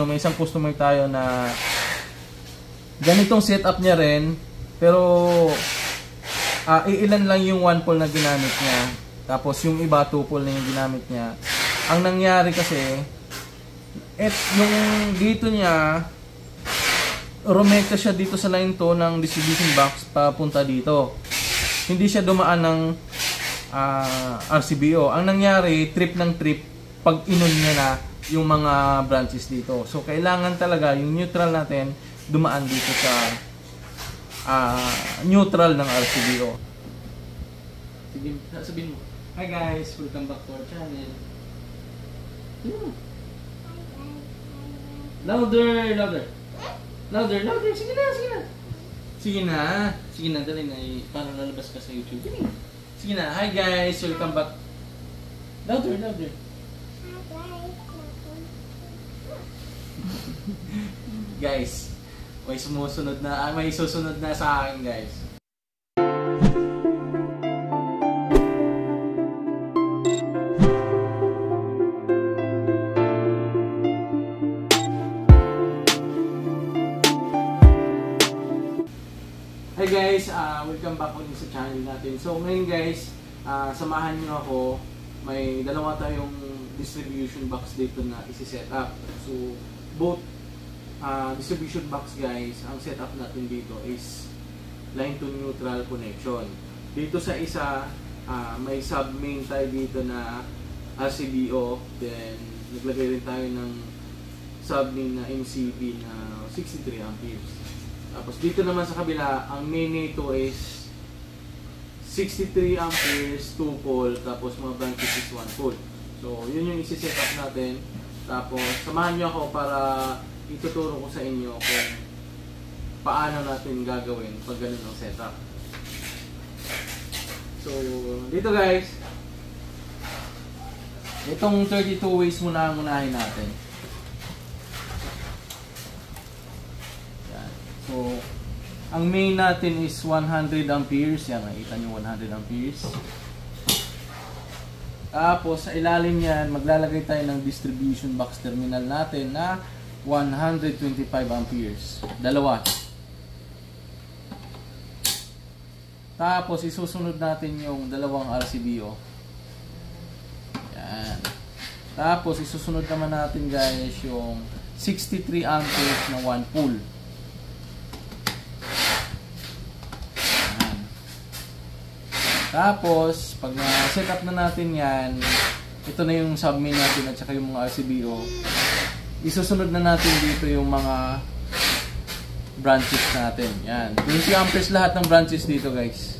may isang customer tayo na ganitong setup niya rin, pero ilan lang yung 1 pole na ginamit niya. Tapos yung iba 2 pole na yung ginamit niya. Ang nangyari kasi, yung dito niya, rumekta siya dito sa line to ng distribution box papunta dito. Hindi siya dumaan ng RCBO. Ang nangyari, trip ng trip pag inon niya na yung mga branches dito. So kailangan talaga yung neutral natin dumaan dito sa neutral ng RCBO. Sige, sabihin mo. Hi guys, welcome back to our channel. Louder, louder. Louder, louder. Sige na, sige na. Sige na. Sige na, dali na. Para lalabas ka sa YouTube. Sige na. Hi guys, welcome back. Louder, louder. Guys, may sumusunod na, may susunod na sa akin guys. Hi guys, welcome back ulit sa channel natin. So ngayon guys, samahan nyo ako. May dalawa tayong distribution box dito na isi-set up. So both distribution box guys, ang setup natin dito is line to neutral connection. Dito sa isa, may sub main tayo dito na RCBO. Then naglagay rin tayo ng sub main na MCB na 63 amperes. Tapos dito naman sa kabila, ang main nito is 63 amperes, 2 pole, tapos mga branches is 1 pole. So yun yung isi-set up natin. Tapos samahan nyo ako para ituturo ko sa inyo kung paano natin gagawin pag ganun ang setup. So dito guys, itong 32 ways muna ang unahin natin. So, ang main natin is 100 amperes. Yan, nakita nyo 100 amperes. Tapos, sa ilalim yan, maglalagay tayo ng distribution box terminal natin na 125 amperes. Dalawa. Tapos, isusunod natin yung dalawang RCBO. Yan. Tapos, isusunod naman natin guys yung 63 amperes na 1 pole. Tapos, pag na-set up na natin yan, ito na yung submain natin at saka yung mga RCBO. Isusunod na natin dito yung mga branches natin. Yan. 20 amperes lahat ng branches dito guys.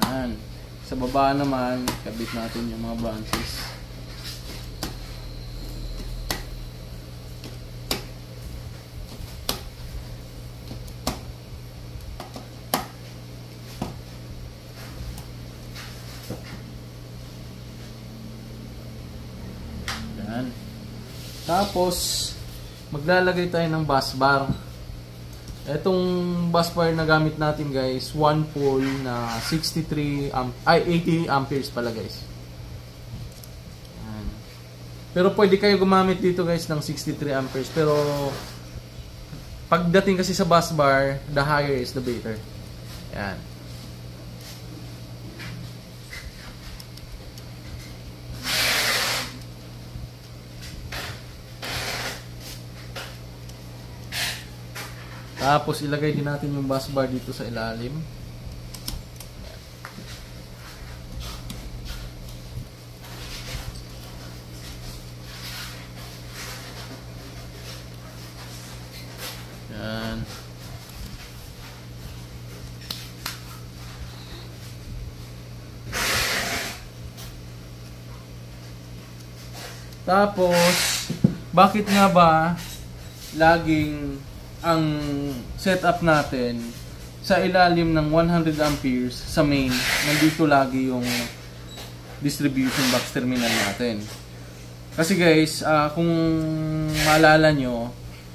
Yan. Sa baba naman, kabit natin yung mga branches. Tapos, maglalagay tayo ng bus bar. Itong bus bar na gamit natin guys, 1 pole na 80 amperes pala guys. Ayan. Pero pwede kayo gumamit dito guys ng 63 amperes. Pero, pagdating kasi sa bus bar, the higher is the better. Ayan. Tapos ilagay din natin yung bus bar dito sa ilalim. Yan. Tapos, bakit nga ba laging ang setup natin sa ilalim ng 100 amperes sa main, nandito lagi yung distribution box terminal natin? Kasi guys, kung maalala nyo,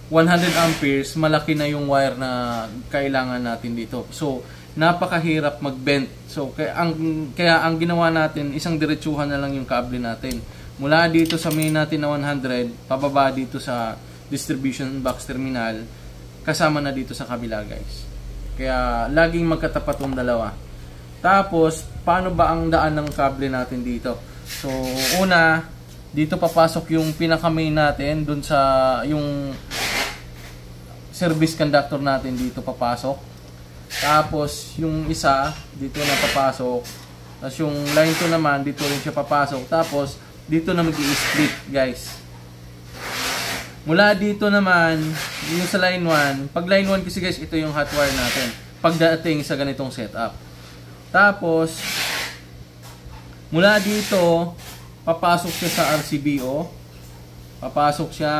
100 amperes, malaki na yung wire na kailangan natin dito. So, napakahirap mag-bend. So, kaya ang ginawa natin, isang diretsuhan na lang yung kable natin. Mula dito sa main natin na 100, pababa dito sa distribution box terminal, kasama na dito sa kabila, guys. Kaya, laging magkatapat yung dalawa. Tapos, paano ba ang daan ng kable natin dito? So, una, dito papasok yung pinaka-main natin, dun sa yung service conductor natin dito papasok. Tapos yung isa dito na papasok. Tapos yung line 2 naman dito rin siya papasok. Tapos dito na mag-i-split, guys. Mula dito naman yung sa line 1. Pag line 1 kasi, guys, ito yung hot wire natin pagdating sa ganitong setup. Tapos mula dito papasok siya sa RCBO. Papasok siya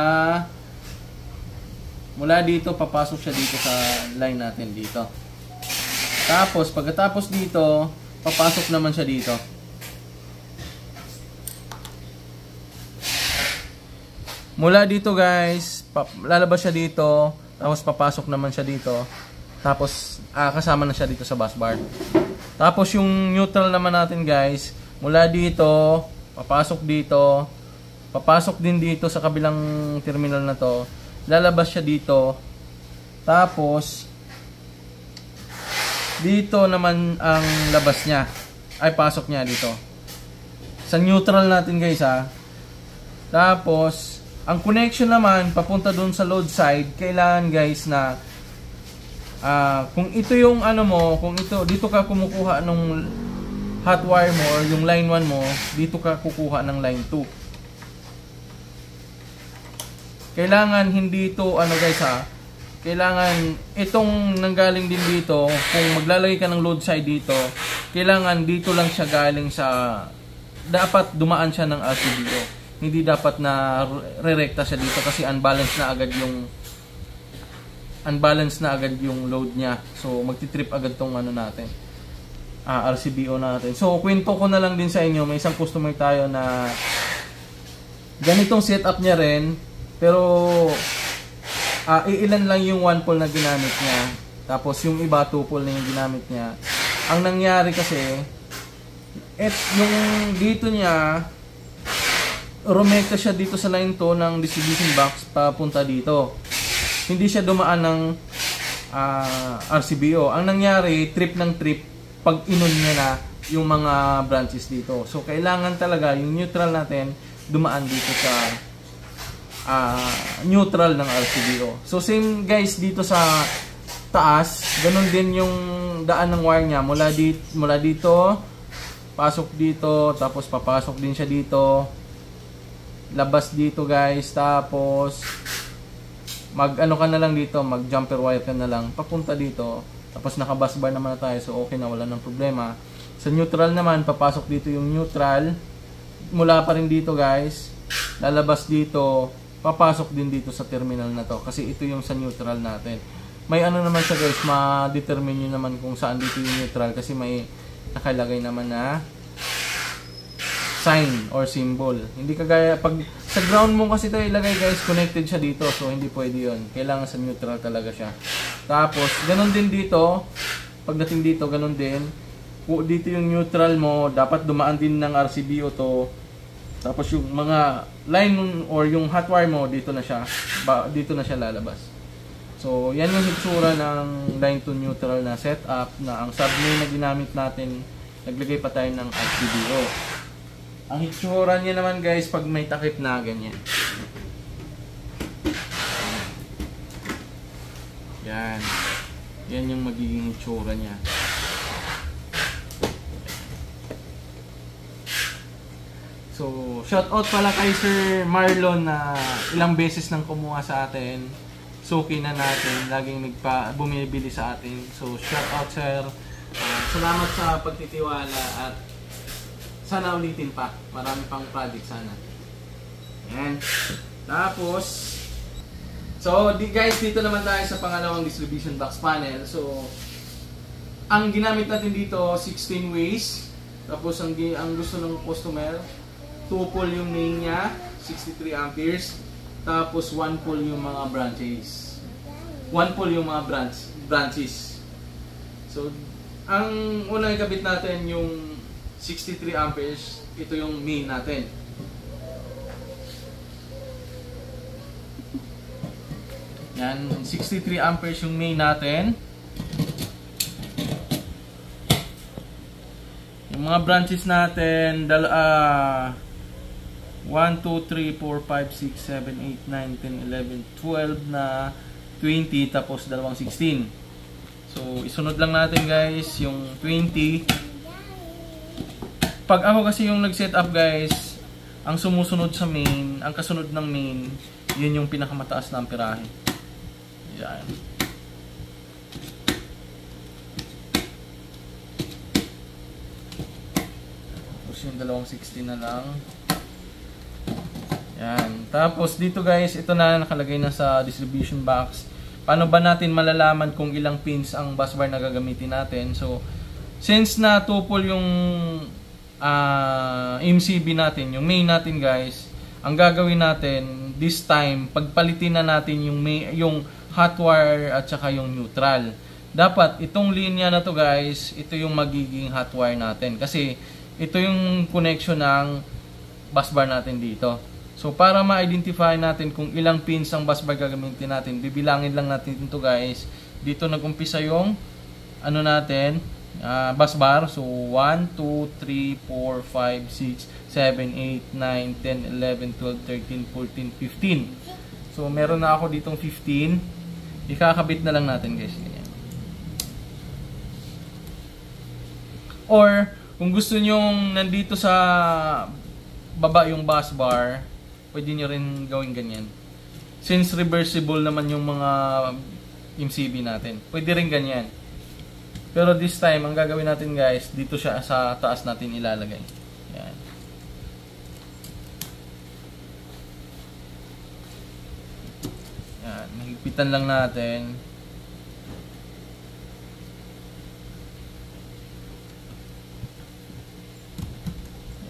mula dito, papasok siya dito sa line natin dito. Tapos, pagkatapos dito, papasok naman siya dito. Mula dito, guys, lalabas siya dito, tapos papasok naman siya dito. Tapos, kasama na siya dito sa bus bar. Tapos, yung neutral naman natin, guys, mula dito, papasok dito, papasok din dito sa kabilang terminal na to. Lalabas siya dito. Tapos dito naman ang labas niya. Ay, pasok niya dito. Sa neutral natin, guys, ha. Tapos ang connection naman papunta dun sa load side, kailangan, guys, na kung ito yung ano mo, kung ito dito ka kumukuha nung hot wire mo or yung line 1 mo, dito ka kukuha ng line 2. Kailangan hindi ito, ano, guys, ha, kailangan itong nanggaling din dito, kung maglalagay ka ng load side dito, kailangan dito lang siya galing sa, dapat dumaan siya ng RCBO. Hindi dapat na re-recta siya dito kasi unbalanced na agad yung load niya. So, magti-trip agad tong ano natin, RCBO natin. So, kwento ko na lang din sa inyo, may isang customer tayo na ganitong setup niya rin. Pero iilan lang yung 1 pole na ginamit niya. Tapos yung iba 2 pole na yung ginamit niya. Ang nangyari kasi, yung dito niya, rumekta siya dito sa line 2 ng distribution box papunta dito. Hindi siya dumaan ng RCBO. Ang nangyari, trip ng trip pag inon niya na yung mga branches dito. So kailangan talaga yung neutral natin dumaan dito sa neutral ng RCBO. So same, guys, dito sa taas, ganun din yung daan ng wire niya mula dito, pasok dito, tapos papasok din siya dito, labas dito, guys, tapos mag-ano ka na lang dito, mag jumper wire ka na lang papunta dito, tapos naka bus bar naman na tayo, so okay na, wala nang problema. Sa neutral naman, papasok dito yung neutral, mula pa rin dito, guys, lalabas dito, papasok din dito sa terminal na to kasi ito yung sa neutral natin. May ano naman siya, guys, ma-determine nyo naman kung saan dito yung neutral kasi may nakalagay naman na sign or symbol. Hindi kagaya pag sa ground mo kasi ito ilagay, guys, connected siya dito, so hindi pwede yun. Kailangan sa neutral talaga siya. Tapos ganun din dito, pagdating dito ganun din, dito yung neutral mo, dapat dumaan din ng RCBO to. Tapos yung mga line or yung hot wire mo, dito na siya lalabas. So yan yung hitsura ng line to neutral na setup, na ang sub-main na ginamit natin, naglagay pa tayo ng RCBO. Ang hitsura niya naman, guys, pag may takip na ganyan. Yan yung magiging hitsura niya. So, shout out pala kay Sir Marlon na ilang beses nang kumuha sa atin. Suki na natin, laging bumibili sa atin. So, shout out, sir. Salamat sa pagtitiwala at sana ulitin pa. Marami pang project sana. Yan. Tapos, guys, dito naman tayo sa pangalawang distribution box panel. So, ang ginamit natin dito, 16 ways. Tapos, ang gusto ng customer, 2 pole yung main niya, 63 amperes. tapos 1 pole yung mga branches. 1 pole yung mga branches. So, ang unang ikabit natin yung 63 amperes, ito yung main natin. Yan, 63 amperes yung main natin. Yung mga branches natin, 1, 2, 3, 4, 5, 6, 7, 8, 9, 10, 11, 12 na 20 tapos dalawang 16. So, isunod lang natin guys yung 20. Pag ako kasi yung nag-set up guys, ang sumusunod sa main, ang kasunod ng main, yun yung pinakamataas na amperahe. Yan. Tapos yung dalawang 16 na lang. Yan. Tapos dito guys, ito na nakalagay na sa distribution box. Paano ba natin malalaman kung ilang pins ang bus bar na gagamitin natin? So, since na 2 pole yung MCB natin, yung main natin guys, ang gagawin natin this time, pagpalitin na natin yung hot wire at saka yung neutral. Dapat itong linya na to guys, ito yung magiging hot wire natin kasi ito yung connection ng bus bar natin dito. So para ma-identify natin kung ilang pins ang bus bar gagamitin natin, bibilangin lang natin ito guys. Dito nag-umpisa yung ano natin, bus bar. So 1, 2, 3, 4, 5, 6, 7, 8, 9, 10, 11, 12, 13, 14, 15. So meron na ako ditong 15. Ikakabit na lang natin guys. Ganyan. Or kung gusto nyong nandito sa baba yung bus bar, pwede nyo rin gawin ganyan. Since reversible naman yung mga MCB natin, pwede rin ganyan. Pero this time, ang gagawin natin guys, dito siya sa taas natin ilalagay. Yan. Yan. Mahigpitan lang natin.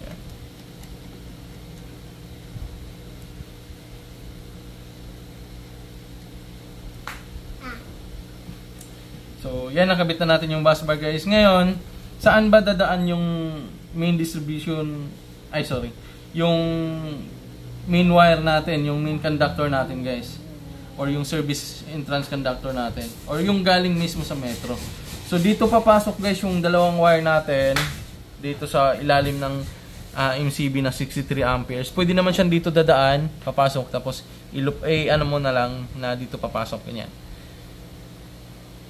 Yan. So, yan, nakabit na natin yung bus bar guys. Ngayon, saan ba dadaan yung main distribution, yung main wire natin, yung main conductor natin guys, or yung service entrance conductor natin, or yung galing mismo sa metro. So, dito papasok guys yung dalawang wire natin, dito sa ilalim ng MCB na 63 amperes. Pwede naman siyang dito dadaan, papasok, tapos ano mo na lang na dito papasok, ganyan.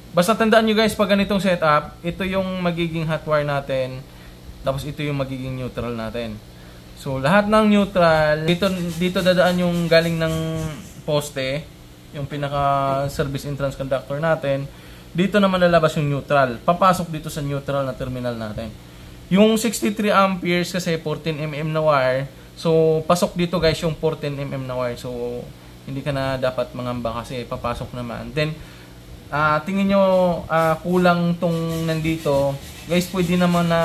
Basta tandaan nyo guys, pag ganitong setup, ito yung magiging hot wire natin, tapos ito yung magiging neutral natin. So, lahat ng neutral, dito dadaan yung galing ng poste, yung pinaka service entrance conductor natin. Dito naman lalabas yung neutral. Papasok dito sa neutral na terminal natin. Yung 63 amperes kasi 14mm na wire, so pasok dito guys yung 14mm na wire. So, hindi ka na dapat mangamba kasi papasok naman. Then, tingin nyo kulang tong nandito guys, pwede naman na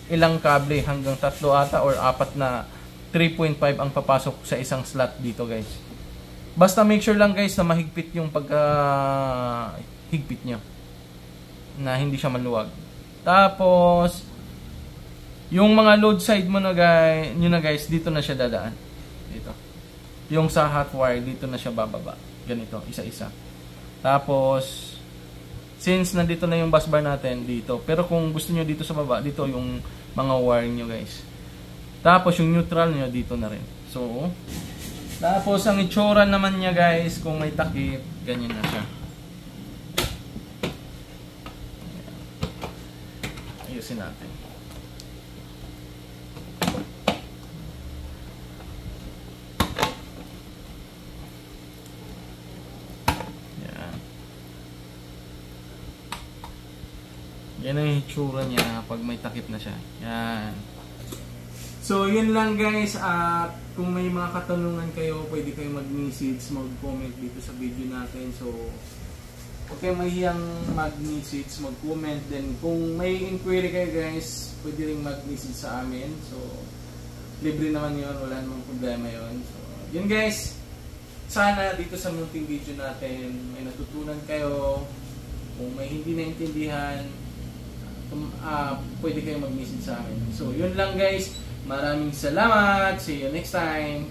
ilang kable, hanggang 3 ata or 4 na 3.5 ang papasok sa isang slot dito guys. Basta make sure lang guys na mahigpit yung higpit nyo, na hindi siya maluwag. Tapos yung mga load side mo na guys, dito na siya dadaan, dito yung sa hot wire, dito na siya bababa, ganito, isa-isa. Tapos, since nandito na yung bus bar natin dito, pero kung gusto nyo dito sa baba, dito yung mga wire nyo guys. Tapos yung neutral nyo dito na rin. So, tapos ang itsura naman niya guys, kung may takip, ganyan na siya. Ayusin natin. Yan ang itsura niya pag may takip na siya. Yan. So, yun lang guys. At kung may mga katanungan kayo, pwede kayo mag-message, mag-comment dito sa video natin. So, huwag kayong mahiyang mag-message, mag-comment. Then, kung may inquiry kayo guys, pwede rin mag-message sa amin. So, libre naman yun. Wala namang problema yun. So, yun guys. sana dito sa munting video natin may natutunan kayo. Kung may hindi naintindihan, pwede kayong mag-message sa amin. So, yun lang guys. Maraming salamat. See you next time.